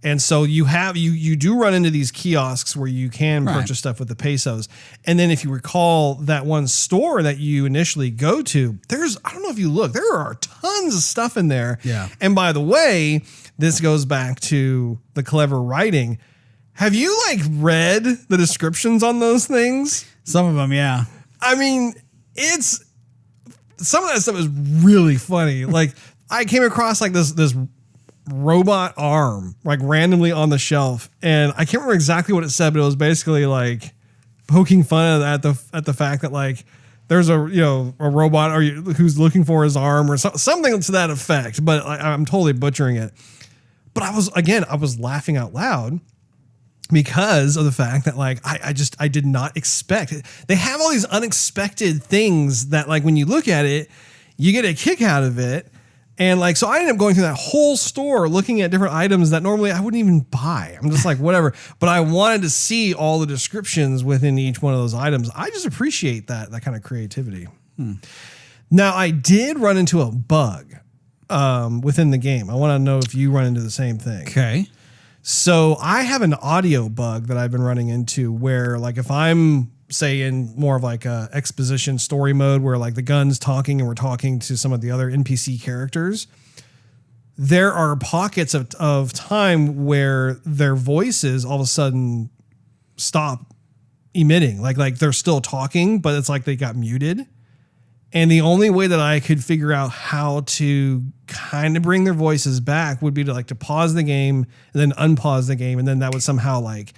And so you do run into these kiosks where you can purchase stuff with the pesos. And then if you recall that one store that you initially go to, I don't know if you look, there are tons of stuff in there. Yeah. And by the way, this goes back to the clever writing. Have you like read the descriptions on those things? Some of them, yeah. I mean, some of that stuff is really funny. Like I came across like this robot arm like randomly on the shelf, and I can't remember exactly what it said, but it was basically like poking fun at the fact that like there's a robot who's looking for his arm or something to that effect. But I'm totally butchering it. But I was laughing out loud because of the fact that like I did not expect it. They have all these unexpected things that like when you look at it, you get a kick out of it. And like, so I ended up going through that whole store looking at different items that normally I wouldn't even buy. I'm just like, whatever. But I wanted to see all the descriptions within each one of those items. I just appreciate that kind of creativity. Now, I did run into a bug within the game. I want to know if you run into the same thing. Okay. So I have an audio bug that I've been running into where like if I'm say in more of like a exposition story mode where like the gun's talking and we're talking to some of the other NPC characters, there are pockets of time where their voices all of a sudden stop emitting. Like they're still talking, but it's like they got muted. And the only way that I could figure out how to kind of bring their voices back would be to pause the game and then unpause the game. And then that would somehow like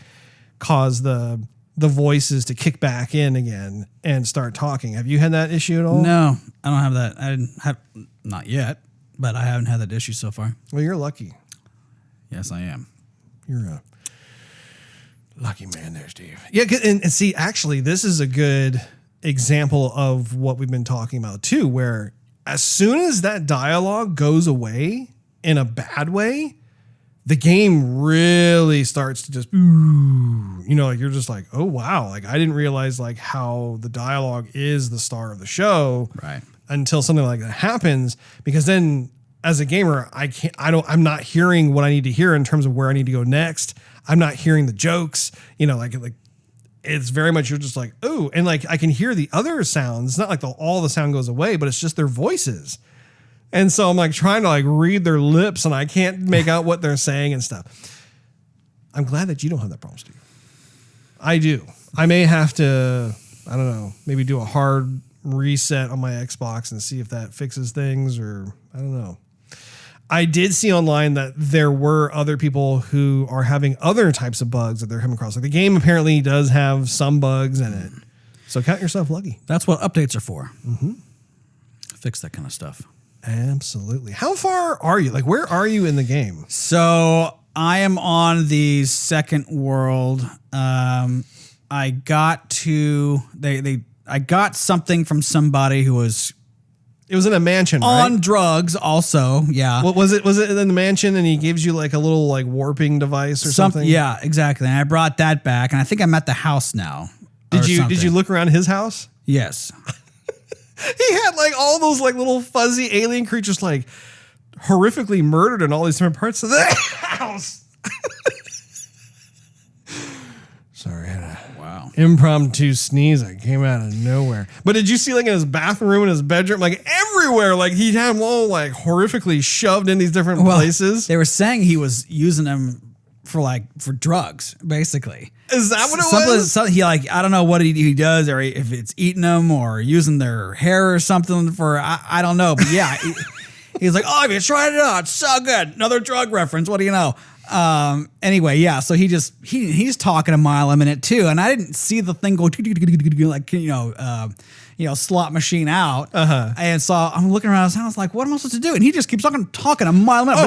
cause the voices to kick back in again and start talking. Have you had that issue at all? No, I don't have that. I didn't have, not yet, but I haven't had that issue so far. Well, you're lucky. Yes, I am. You're a lucky man there, Steve. Yeah. And see, actually, this is a good example of what we've been talking about too, where as soon as that dialogue goes away in a bad way, the game really starts to just, like you're just like, oh wow, like I didn't realize like how the dialogue is the star of the show, right? Until something like that happens, because then as a gamer, I'm not hearing what I need to hear in terms of where I need to go next. I'm not hearing the jokes, like it's very much you're just like, oh, and like I can hear the other sounds. It's not like all the sound goes away, but it's just their voices. And so I'm like trying to like read their lips and I can't make out what they're saying and stuff. I'm glad that you don't have that problem, Steve. I do. I may have to, I don't know, maybe do a hard reset on my Xbox and see if that fixes things, or I don't know. I did see online that there were other people who are having other types of bugs that they're coming across. Like the game apparently does have some bugs in it. So count yourself lucky. That's what updates are for. Fix that kind of stuff. Absolutely. How far are you? Like, where are you in the game? So I am on the second world. I got to I got something from somebody who was. It was in a mansion, on right? drugs. Also, yeah. What was it? Was it in the mansion? And he gives you like a little like warping device or something? Yeah, exactly. And I brought that back, and I think I'm at the house now. Did you look around his house? Yes. He had like all those like little fuzzy alien creatures like horrifically murdered in all these different parts of the house. Sorry, I had a impromptu sneeze that came out of nowhere. But did you see like in his bathroom, in his bedroom, like everywhere, like he'd have them all like horrifically shoved in these different places? They were saying he was using them for drugs, basically. Is that what it was? He like, I don't know what he does, or if it's eating them or using their hair or something for, I don't know. But yeah, he's like, oh, have you tried it out? It's so good. Another drug reference. What do you know? Anyway, yeah. So he's talking a mile a minute too. And I didn't see the thing go like, slot machine out. And so I'm looking around his house like, what am I supposed to do? And he just keeps talking a mile a minute.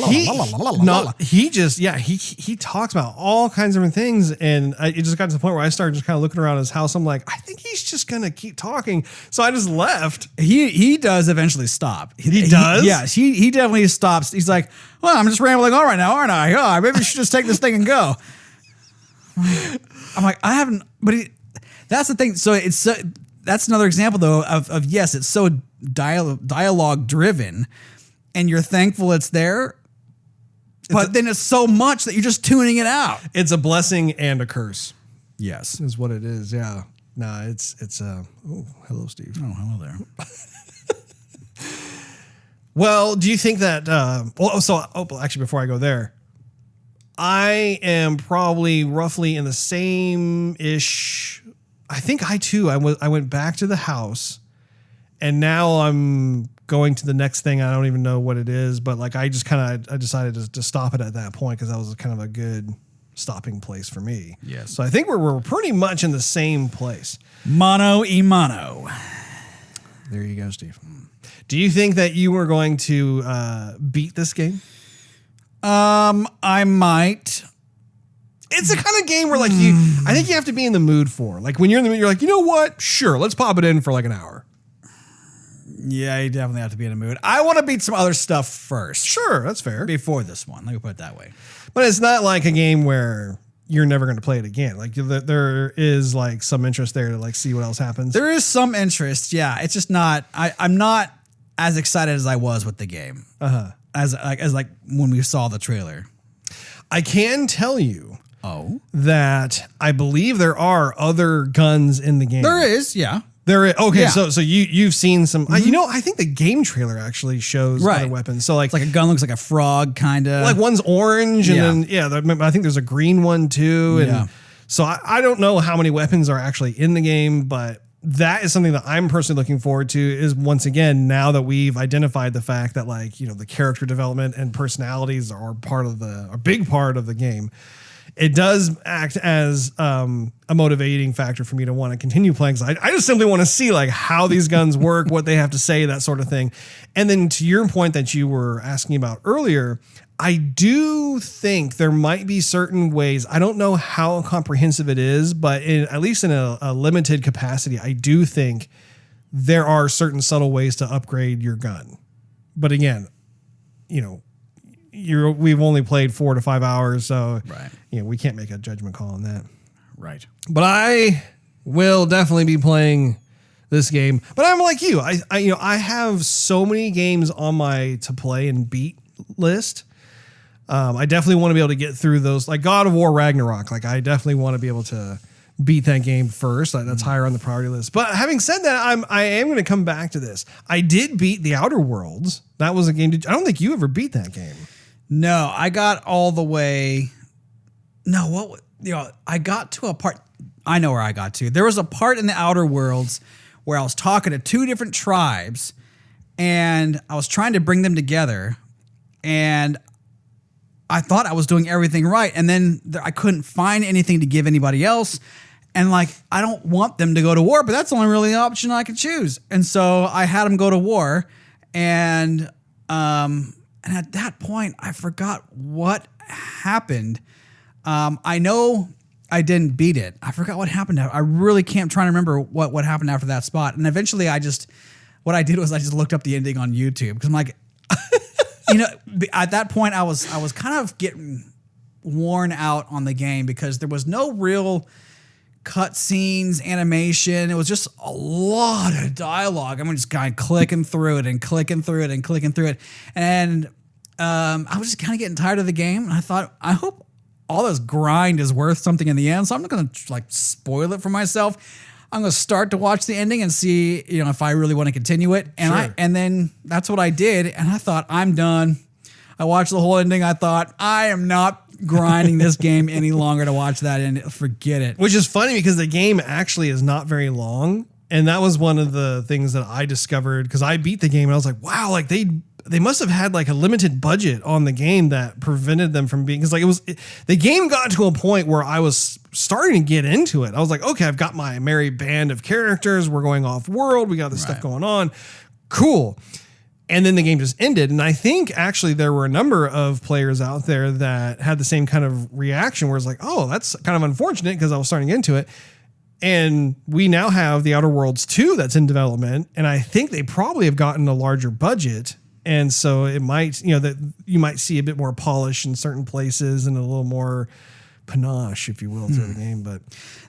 He talks about all kinds of different things. And it just got to the point where I started just kind of looking around his house. I'm like, I think he's just going to keep talking. So I just left. He does eventually stop. He does? Yes, he definitely stops. He's like, well, I'm just rambling on right now, aren't I? Oh, maybe we should just take this thing and go. I'm like, I haven't, but that's the thing. So that's another example though of yes, it's so dialogue driven and you're thankful it's there, but then it's so much that you're just tuning it out. It's a blessing and a curse. Yes. Is what it is. Yeah. No, it's oh, hello, Steve. Oh, hello there. Well, do you think that, actually before I go there, I am probably roughly in the same-ish. I think I went back to the house and now I'm going to the next thing. I don't even know what it is, but like I decided to stop it at that point because that was kind of a good stopping place for me. Yes. So I think we're pretty much in the same place. Mano y mano. There you go, Steve. Do you think that you were going to beat this game? I might. It's the kind of game where, like, I think you have to be in the mood for. Like, when you're in the mood, you're like, you know what? Sure, let's pop it in for like an hour. Yeah, you definitely have to be in a mood. I want to beat some other stuff first. Sure, that's fair. Before this one. Let me put it that way. But it's not like a game where you're never going to play it again. Like there is like some interest there to like see what else happens. There is some interest. Yeah. It's just not, I'm not as excited as I was with the game. As when we saw the trailer. I can tell you that I believe there are other guns in the game. There is. Yeah. There is, okay, Yeah. so you've seen some. I think the game trailer actually shows other weapons. So like, it's like a gun looks like a frog, kind of. Like one's orange, and then I think there's a green one too. And so I don't know how many weapons are actually in the game, but that is something that I'm personally looking forward to. Is once again, now that we've identified the fact that like the character development and personalities are a big part of the game. It does act as a motivating factor for me to want to continue playing. Because I just simply want to see like how these guns work, what they have to say, that sort of thing. And then to your point that you were asking about earlier, I do think there might be certain ways. I don't know how comprehensive it is, but at least in a limited capacity, I do think there are certain subtle ways to upgrade your gun. But again, we've only played 4 to 5 hours, so we can't make a judgment call on that. Right. But I will definitely be playing this game. But I'm like you. I have so many games on my to play and beat list. I definitely want to be able to get through those, like God of War Ragnarok. Like I definitely want to be able to beat that game first. That's higher on the priority list. But having said that, I am going to come back to this. I did beat The Outer Worlds. That was a game. I don't think you ever beat that game. No, I got all the way. No, I got to a part. I know where I got to. There was a part in The Outer Worlds where I was talking to 2 different tribes and I was trying to bring them together, and I thought I was doing everything right. And then I couldn't find anything to give anybody else. And like, I don't want them to go to war, but that's the only really option I could choose. And so I had them go to war, and at that point, I forgot what happened. I know I didn't beat it. I forgot what happened. I really can't try to remember what happened after that spot. And eventually what I did was I just looked up the ending on YouTube, because I'm like, at that point I was kind of getting worn out on the game because there was no real cutscenes, animation. It was just a lot of dialogue. I'm just kind of clicking through it. And I was just kind of getting tired of the game. And I thought, I hope all this grind is worth something in the end. So I'm not going to like spoil it for myself. I'm going to start to watch the ending and see, if I really want to continue it. And and then that's what I did. And I thought, I'm done. I watched the whole ending. I thought, I am not grinding this game any longer to watch that end. Forget it. Which is funny because the game actually is not very long. And that was one of the things that I discovered, because I beat the game and I was like, wow, like they must have had like a limited budget on the game that prevented them from being, because like the game got to a point where I was starting to get into it. I was like, okay, I've got my merry band of characters. We're going off world. We got this stuff going on. Cool. And then the game just ended. And I think actually there were a number of players out there that had the same kind of reaction where it's like, oh, that's kind of unfortunate, because I was starting into it. And we now have The Outer Worlds 2 that's in development. And I think they probably have gotten a larger budget. And so it might, that you might see a bit more polish in certain places and a little more panache, if you will, to the game. But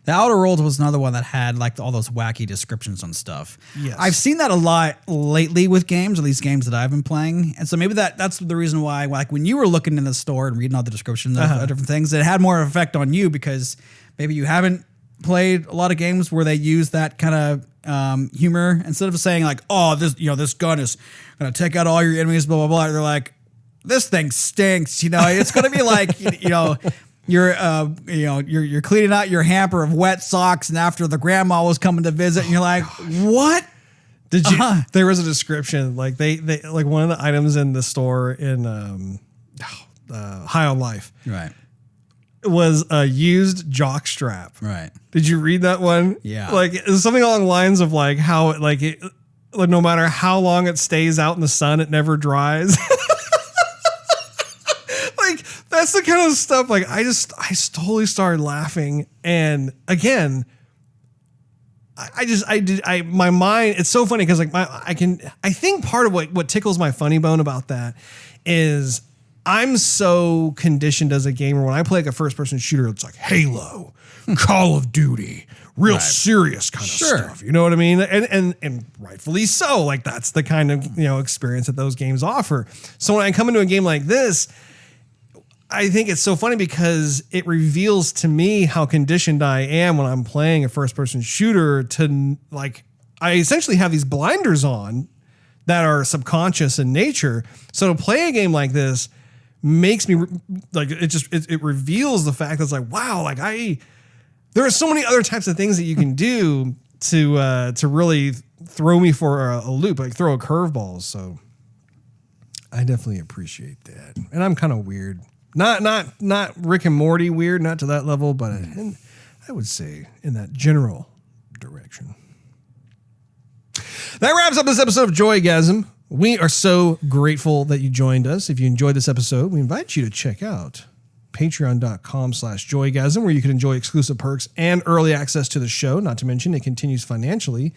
The Outer Worlds was another one that had like all those wacky descriptions on stuff. Yes. I've seen that a lot lately with games, at least games that I've been playing. And so maybe that's the reason why, like when you were looking in the store and reading all the descriptions of different things, it had more effect on you, because maybe you haven't played a lot of games where they use that kind of humor. Instead of saying like, oh, this gun is going to take out all your enemies, blah, blah, blah. They're like, this thing stinks. It's going to be like, you're cleaning out your hamper of wet socks, and after the grandma was coming to visit, and you're like, what? Did you? There was a description, like they like one of the items in the store in High on Life, right, was a used jock strap. Right. Did you read that one? Yeah. Like it was something along the lines of like how it like no matter how long it stays out in the sun, it never dries. Like that's the kind of stuff. Like I totally started laughing. And again, my mind, it's so funny because like I think part of what tickles my funny bone about that is I'm so conditioned as a gamer when I play like a first person shooter, it's like Halo, Call of Duty, real serious kind of stuff. You know what I mean? And rightfully so. Like that's the kind of, experience that those games offer. So when I come into a game like this, I think it's so funny because it reveals to me how conditioned I am when I'm playing a first person shooter to like, I essentially have these blinders on that are subconscious in nature. So to play a game like this makes me like, it reveals the fact that it's like, wow, like there are so many other types of things that you can do to really throw me for a loop, like throw a curveball. So I definitely appreciate that. And I'm kind of weird. Not Rick and Morty weird, not to that level, but I would say in that general direction. That wraps up this episode of Joygasm. We are so grateful that you joined us. If you enjoyed this episode, we invite you to check out patreon.com/Joygasm, where you can enjoy exclusive perks and early access to the show. Not to mention, it continues financially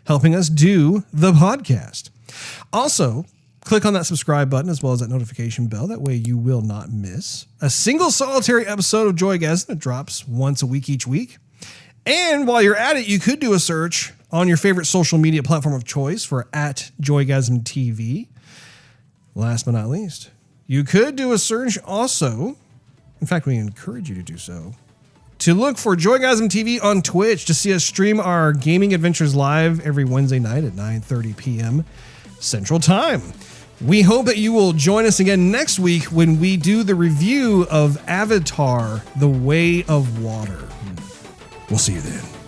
helping us do the podcast. Also, click on that subscribe button as well as that notification bell. That way you will not miss a single solitary episode of Joygasm that drops once a week each week. And while you're at it, you could do a search on your favorite social media platform of choice for @JoygasmTV. Last but not least, you could do a search also. In fact, we encourage you to do so. To look for Joygasm TV on Twitch to see us stream our gaming adventures live every Wednesday night at 9:30 p.m. Central Time. We hope that you will join us again next week when we do the review of Avatar: The Way of Water. We'll see you then.